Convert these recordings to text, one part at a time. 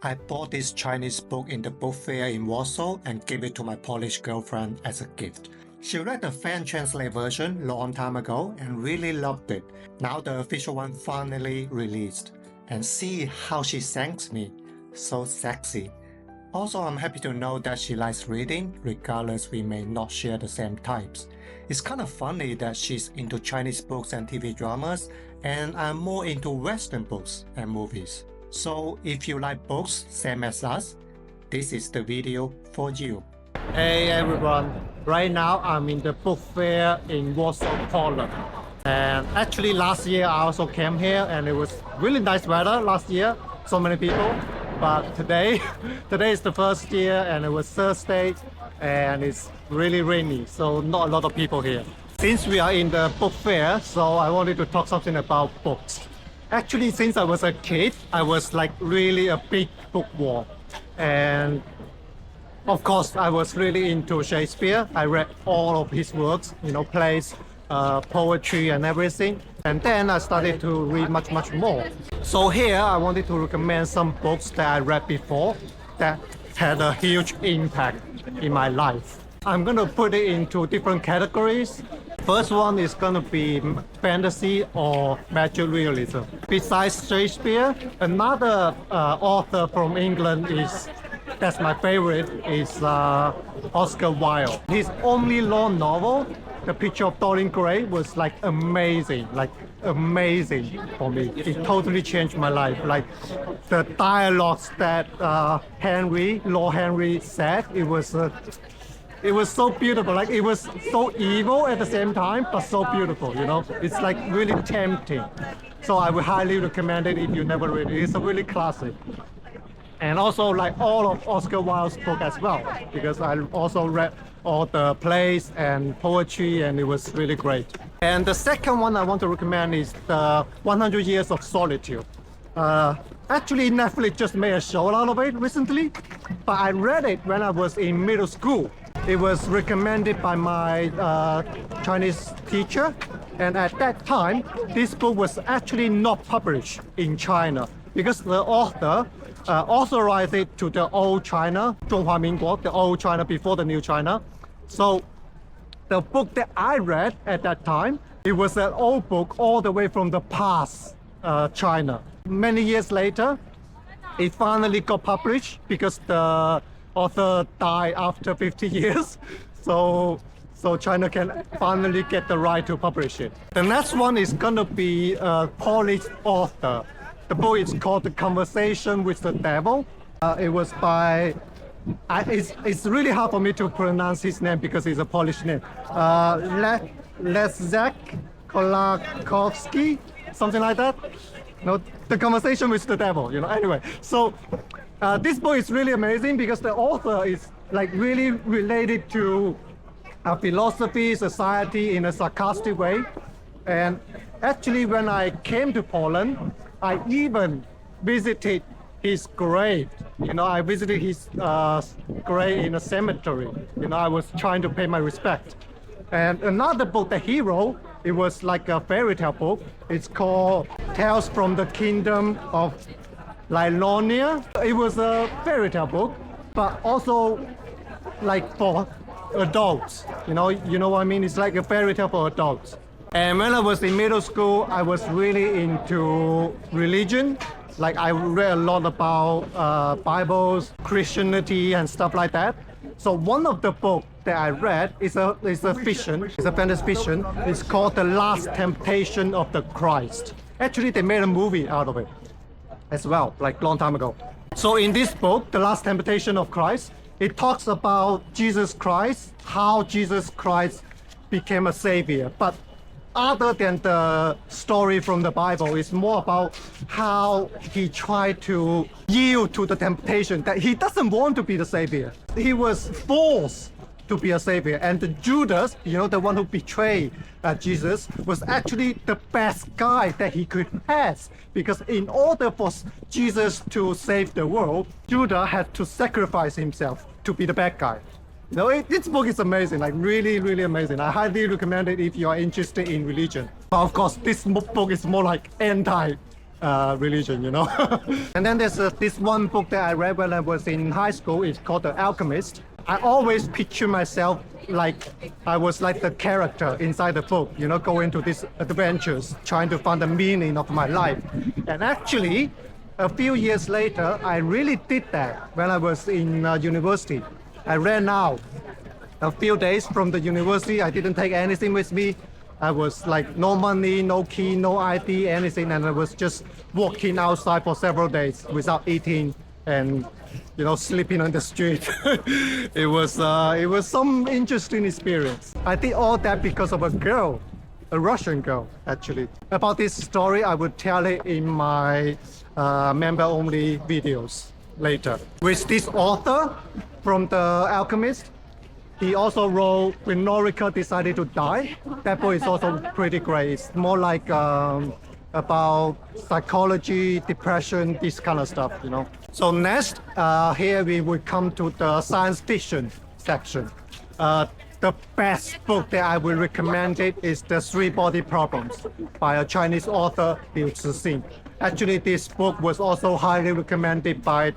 I bought this Chinese book in the book fair in Warsaw and gave it to my Polish girlfriend as a gift. She read the fan translate version long time ago and really loved it. Now the official one finally released. And see how she thanks me. So sexy. Also, I'm happy to know that she likes reading, regardless we may not share the same types. It's kind of funny that she's into Chinese books and TV dramas, and I'm more into Western books and movies. So if you like books, same as us, this is the video for you. Hey everyone, right now I'm in the book fair in Warsaw, Poland. And actually last year I also came here and it was really nice weather last year, so many people. But today is the first year and it was Thursday and it's really rainy, so not a lot of people here. Since we are in the book fair, so I wanted to talk something about books. Actually, since I was a kid, I was like really a big bookworm. And of course, I was really into Shakespeare. I read all of his works, plays, poetry and everything. And then I started to read much more. So here I wanted to recommend some books that I read before that had a huge impact in my life. I'm gonna put it into different categories. First one is gonna be fantasy or magic realism. Besides Shakespeare, another author from England that's my favorite, is Oscar Wilde. His only long novel, The Picture of Dorian Gray, was like amazing for me. It totally changed my life. Like the dialogues that Lord Henry said, it was so beautiful. Like it was so evil at the same time, but so beautiful, It's like really tempting. So I would highly recommend it if you never read it. It's a really classic. And also like all of Oscar Wilde's book as well, because I also read all the plays and poetry and it was really great. And the second one I want to recommend is the 100 Years of Solitude. Actually, Netflix just made a show out of it recently, but I read it when I was in middle school. It was recommended by my Chinese teacher, and at that time, this book was actually not published in China because the author authorized it to the old China, 中华民国, the old China before the new China. So the book that I read at that time, it was an old book all the way from the past China. Many years later, it finally got published because the author died after 50 years. So China can finally get the right to publish it. The next one is gonna be a Polish author. The book is called The Conversation with the Devil. It was by, it's really hard for me to pronounce his name because it's a Polish name. Leszek Kolakowski, something like that. The Conversation with the Devil, Anyway, so this book is really amazing because the author is like really related to philosophy, society in a sarcastic way. And actually, when I came to Poland, I even visited his grave. I visited his grave in a cemetery. I was trying to pay my respect. And another book that he wrote, it was like a fairy tale book. It's called Tales from the Kingdom of Lilonia. It was a fairy tale book, but also like for adults. You know what I mean? It's like a fairy tale for adults. And when I was in middle school, I was really into religion. Like I read a lot about Bibles, Christianity and stuff like that. So one of the books that I read is a fiction. It's a fantasy fiction. It's called The Last Temptation of the Christ. Actually, they made a movie out of it as well, like long time ago. So in this book, The Last Temptation of Christ, it talks about Jesus Christ, how Jesus Christ became a savior. But other than the story from the Bible, it's more about how he tried to yield to the temptation that he doesn't want to be the savior. He was forced to be a savior. And the Judas, the one who betrayed Jesus, was actually the best guy that he could have. Because in order for Jesus to save the world, Judas had to sacrifice himself to be the bad guy. This book is amazing, like really amazing. I highly recommend it if you are interested in religion. But of course, this book is more like religion, you know. And then there's this one book that I read when I was in high school. It's called The Alchemist. I always picture myself like I was like the character inside the book, you know, going to these adventures, trying to find the meaning of my life. And actually, a few years later, I really did that when I was in university. I ran out a few days from the university. I didn't take anything with me. I was like no money, no key, no ID, anything, and I was just walking outside for several days without eating and, you know, sleeping on the street. It was some interesting experience. I did all that because of a girl, a Russian girl, actually. About this story, I would tell it in my member-only videos later. With this author from The Alchemist, he also wrote When Norika Decided to Die. That book is also pretty great. It's more like about psychology, depression, this kind of stuff, you know. So next, here we will come to the science fiction section. The best book that I will recommend it is The Three Body Problems by a Chinese author, Liu Cixin. Actually, this book was also highly recommended by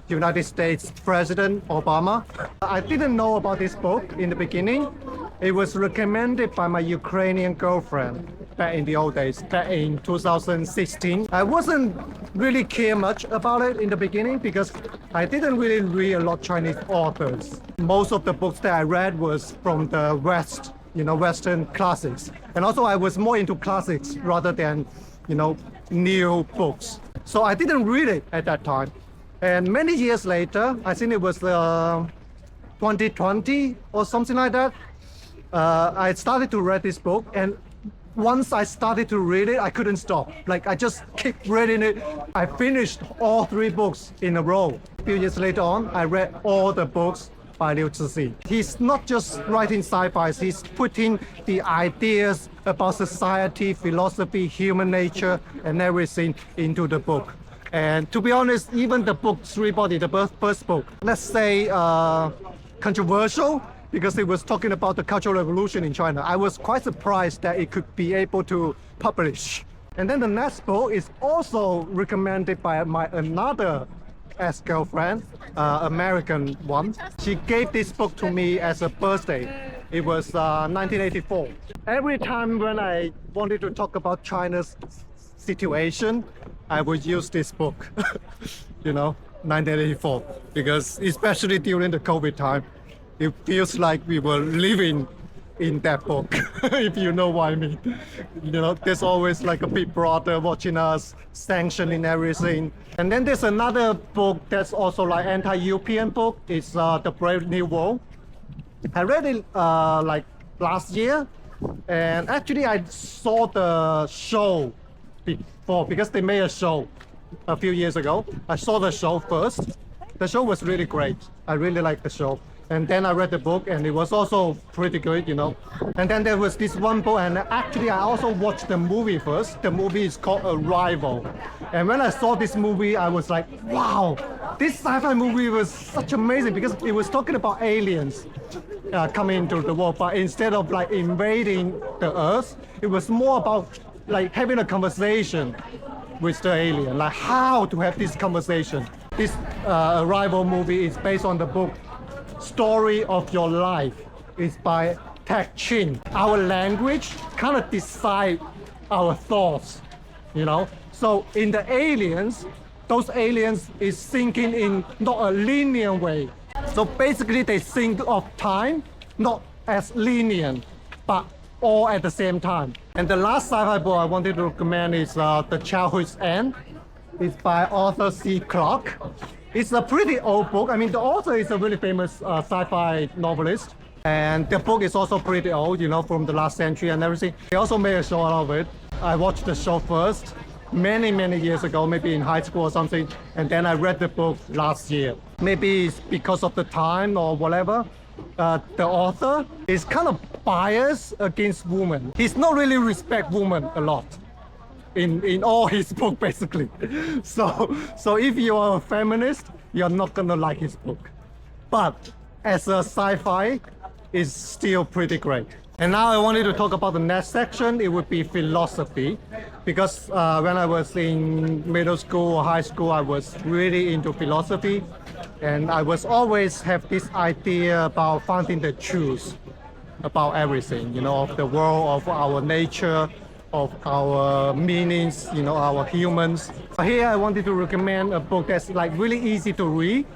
United States President Obama. I didn't know about this book in the beginning. It was recommended by my Ukrainian girlfriend back in the old days, back in 2016. I wasn't really care much about it in the beginning because I didn't really read a lot of Chinese authors. Most of the books that I read was from the West, you know, Western classics. And also I was more into classics rather than, you know, new books. So I didn't read it at that time. And many years later, I think it was 2020 or something like that, I started to read this book, and once I started to read it, I couldn't stop. Like I just kept reading it. I finished all 3 books in a row. A few years later on, I read all the books by Liu Cixin. He's not just writing sci-fi, he's putting the ideas about society, philosophy, human nature, and everything into the book. And to be honest, even the book Three Body, the first book, let's say controversial, because it was talking about the Cultural Revolution in China. I was quite surprised that it could be able to publish. And then the next book is also recommended by my another ex-girlfriend, American one. She gave this book to me as a birthday. It was 1984. Every time when I wanted to talk about China's situation, I would use this book, you know, 1984, because especially during the COVID time, it feels like we were living in that book, if you know what I mean. You know, there's always like a big brother watching us, sanctioning everything. And then there's another book that's also like anti-European book. It's The Brave New World. I read it like last year, and actually I saw the show before because they made a show a few years ago. I saw the show first. The show was really great. I really liked the show. And then I read the book, and it was also pretty good, you know. And then there was this one book, and actually I also watched the movie first. The movie is called Arrival. And when I saw this movie, I was like, wow, this sci-fi movie was such amazing, because it was talking about aliens coming into the world, but instead of like invading the Earth, it was more about like having a conversation with the alien, like how to have this conversation. This Arrival movie is based on the book Story of Your Life. It's by Tech Chin. Our language kind of decide our thoughts, you know. So in the aliens, those aliens is thinking in not a linear way. So basically they think of time not as linear, but all at the same time. And the last sci-fi book I wanted to recommend is The Childhood's End. It's by Arthur C. Clarke. It's a pretty old book. I mean, the author is a really famous sci-fi novelist. And the book is also pretty old, you know, from the last century and everything. They also made a show out of it. I watched the show first many years ago, maybe in high school or something. And then I read the book last year. Maybe it's because of the time or whatever. The author is kind of biased against women. He's not really respect women a lot in all his book, basically. So if you are a feminist, you're not gonna like his book. But as a sci-fi, it's still pretty great. And now I wanted to talk about the next section. It would be philosophy, because when I was in middle school or high school, I was really into philosophy, and I was always have this idea about finding the truth about everything, of the world, of our nature, of our meanings, our humans. Here I wanted to recommend a book that's like really easy to read,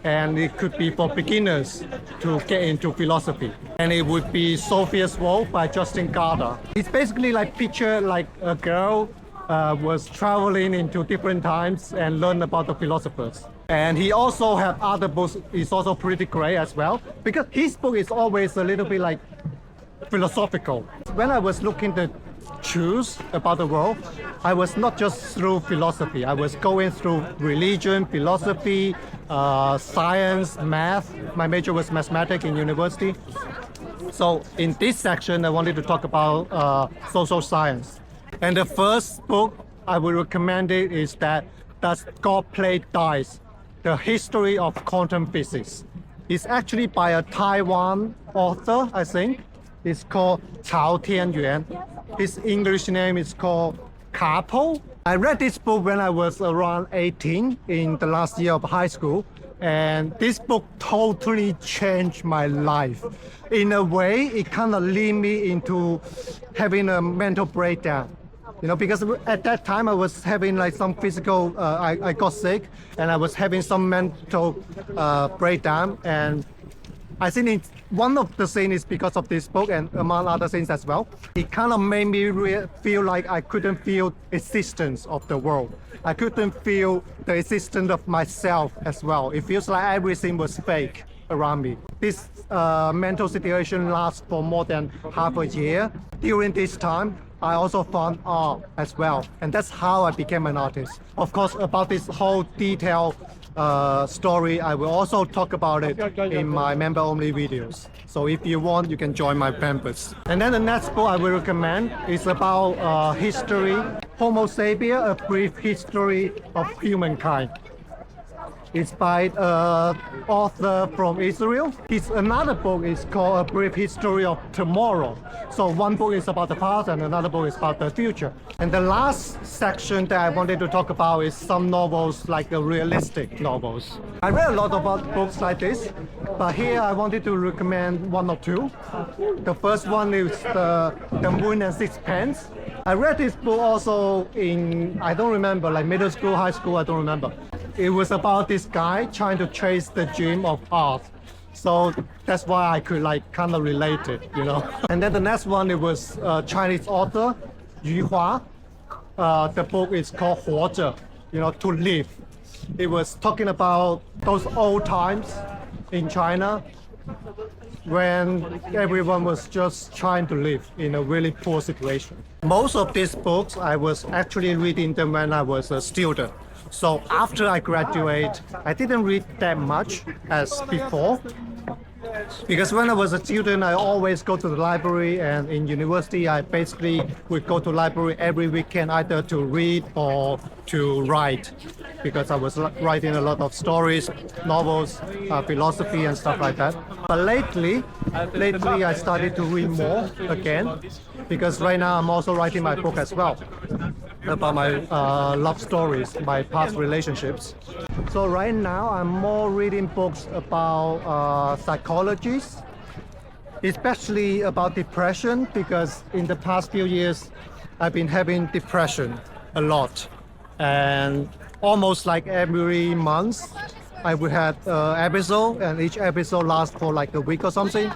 and it could be for beginners to get into philosophy. And it would be Sophia's World by Justin Garner. It's basically like picture like a girl was traveling into different times and learn about the philosophers. And he also have other books. It's also pretty great as well, because his book is always a little bit like philosophical. When I was looking to choose about the world, I was not just through philosophy. I was going through religion, philosophy, science, math. My major was mathematics in university. So in this section, I wanted to talk about social science. And the first book I would recommend it is that Does God Play Dice? The History of Quantum Physics. It's actually by a Taiwan author, I think. It's called Cao Tianyuan. His English name is called Capo. I read this book when I was around 18 in the last year of high school. And this book totally changed my life. In a way, it kind of led me into having a mental breakdown. Because at that time I was having like some physical, I got sick, and I was having some mental breakdown. And I think one of the things is because of this book, and among other things as well. It kind of made me feel like I couldn't feel existence of the world. I couldn't feel the existence of myself as well. It feels like everything was fake around me. This mental situation lasts for more than half a year. During this time, I also found art as well, and that's how I became an artist. Of course, about this whole detailed story, I will also talk about it in my member-only videos. So if you want, you can join my members. And then the next book I will recommend is about history, Homo sapiens, A Brief History of Humankind. It's by an author from Israel. Another book is called A Brief History of Tomorrow. So one book is about the past and another book is about the future. And the last section that I wanted to talk about is some novels, like the realistic novels. I read a lot of books like this, but here I wanted to recommend one or two. The first one is The Moon and Sixpence. I read this book also in, I don't remember, like middle school, high school, I don't remember. It was about this guy trying to chase the dream of art. So that's why I could like kind of relate it, And then the next one, it was Chinese author, Yu Hua. The book is called 活着, to live. It was talking about those old times in China when everyone was just trying to live in a really poor situation. Most of these books, I was actually reading them when I was a student. So after I graduate, I didn't read that much as before. Because when I was a student, I always go to the library, and in university, I basically would go to the library every weekend either to read or to write, because I was writing a lot of stories, novels, philosophy and stuff like that. But lately I started to read more again, because right now I'm also writing my book as well about my love stories, my past relationships. So right now I'm more reading books about psychology, especially about depression, because in the past few years I've been having depression a lot, and almost like every month I would have an episode, and each episode lasts for like a week or something.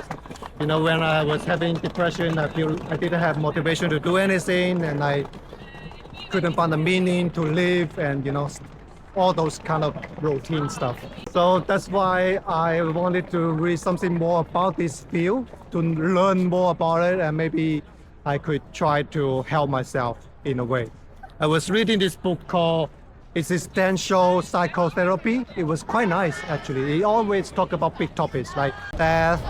When I was having depression, I feel I didn't have motivation to do anything, and I couldn't find a meaning to live, and all those kind of routine stuff. So that's why I wanted to read something more about this field, to learn more about it, and maybe I could try to help myself in a way. I was reading this book called Existential Psychotherapy. It was quite nice, actually. It always talk about big topics like death,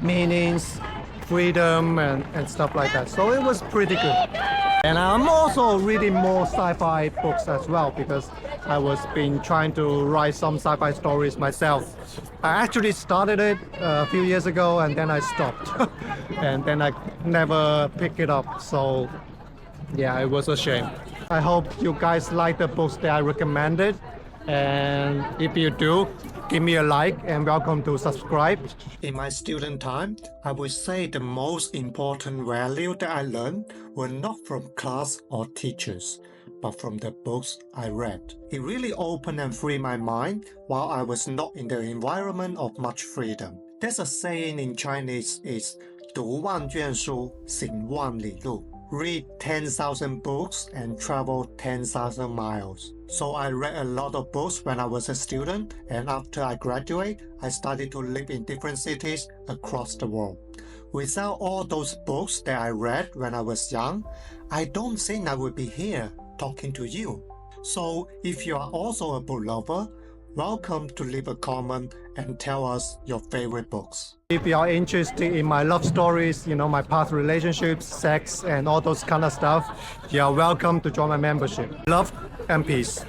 meanings, freedom, and stuff like that. So it was pretty good. And I'm also reading more sci-fi books as well, because I was been trying to write some sci-fi stories myself. I actually started it a few years ago and then I stopped. And then I never picked it up. So yeah, it was a shame. I hope you guys like the books that I recommended. And if you do, give me a like and welcome to subscribe. In my student time, I would say the most important value that I learned were not from class or teachers, but from the books I read. It really opened and freed my mind while I was not in the environment of much freedom. There's a saying in Chinese is 读万卷书，行万里路. Read 10,000 books and travel 10,000 miles. So I read a lot of books when I was a student, and after I graduate, I started to live in different cities across the world. Without all those books that I read when I was young, I don't think I would be here talking to you. So if you are also a book lover, welcome to leave a comment and tell us your favorite books. If you are interested in my love stories, my past relationships, sex, and all those kind of stuff, you are welcome to join my membership. Love and peace.